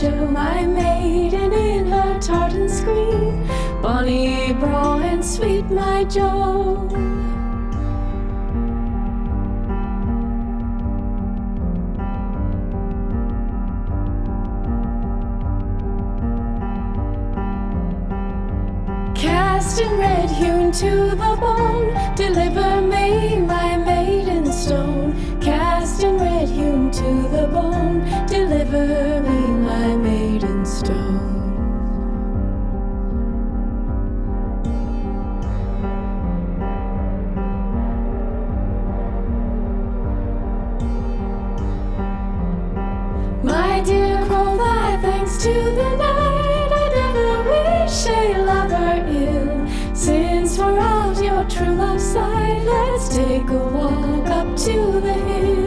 show my maiden in her tartan screen, bonny, braw, and sweet my Jo. Cast in red, hewn to the bone, deliver me my maiden stone. Cast in red, hewn to the bone, deliver me my maiden stone. My dear, quoth I, thanks to the night, I never wish a lover ill. Since we're out your true love's side, let's take a walk up to the hill.